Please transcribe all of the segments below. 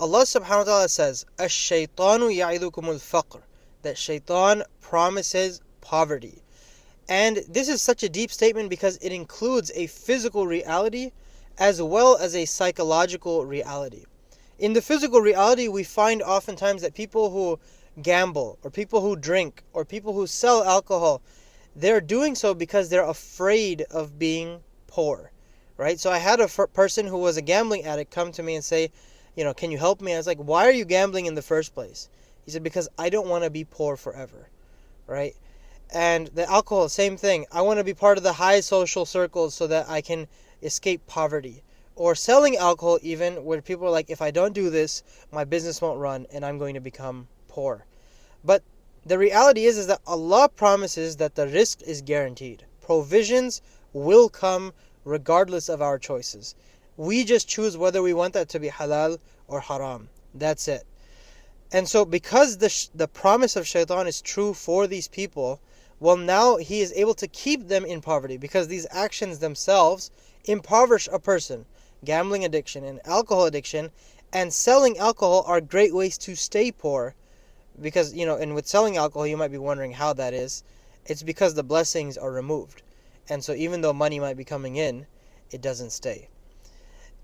Allah subhanahu wa ta'ala says, Ash-shaytanu ya'idukumul faqr, that shaitan promises poverty. And this is such a deep statement because it includes a physical reality as well as a psychological reality. In the physical reality, we find oftentimes that people who gamble, or people who drink, or people who sell alcohol, they're doing so because they're afraid of being poor, right? So I had a person who was a gambling addict come to me and say, can you help me? I was like, why are you gambling in the first place? He said, because I don't want to be poor forever, right? And the alcohol, same thing. I want to be part of the high social circles so that I can escape poverty. Or selling alcohol, even where people are like, if I don't do this, my business won't run and I'm going to become poor. But the reality is that Allah promises that the rizq is guaranteed. Provisions will come regardless of our choices. We just choose whether we want that to be halal or haram. That's it. And so because the promise of shaitan is true for these people, well, now he is able to keep them in poverty because these actions themselves impoverish a person. Gambling addiction and alcohol addiction and selling alcohol are great ways to stay poor. Because, and with selling alcohol, you might be wondering how that is. It's because the blessings are removed. And so even though money might be coming in, it doesn't stay.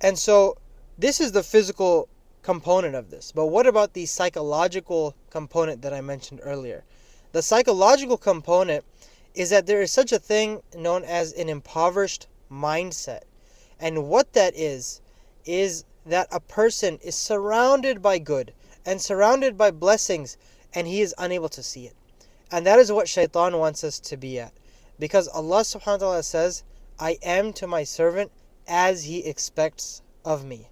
And so this is the physical component of this. But what about the psychological component that I mentioned earlier? The psychological component is that there is such a thing known as an impoverished mindset. And what that is that a person is surrounded by good and surrounded by blessings and he is unable to see it. And that is what shaitan wants us to be at. Because Allah subhanahu wa ta'ala says, I am to my servant as he expects of me.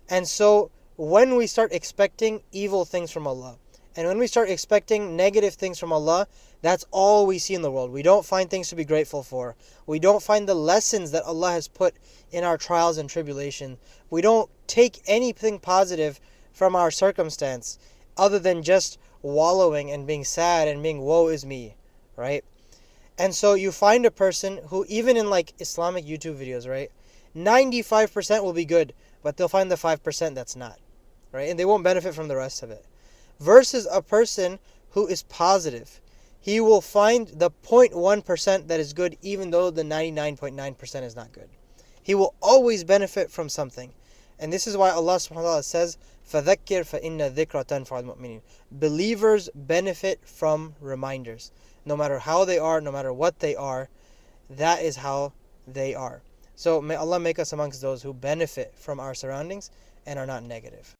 And so when we start expecting evil things from Allah, and when we start expecting negative things from Allah, that's all we see in the world. We don't find things to be grateful for. We don't find the lessons that Allah has put in our trials and tribulation. We don't take anything positive from our circumstance other than just wallowing and being sad and being woe is me, right? And so you find a person who, even in like Islamic YouTube videos, right, 95% will be good, but they'll find the 5% that's not, right? And they won't benefit from the rest of it. Versus a person who is positive. He will find the 0.1% that is good even though the 99.9% is not good. He will always benefit from something. And this is why Allah subhanahu wa ta'ala says, فَذَكِّرْ فَإِنَّ الذِّكْرَ تَنْفَعُ الْمُؤْمِنِينَ. Believers benefit from reminders. No matter how they are, no matter what they are, that is how they are. So may Allah make us amongst those who benefit from our surroundings and are not negative.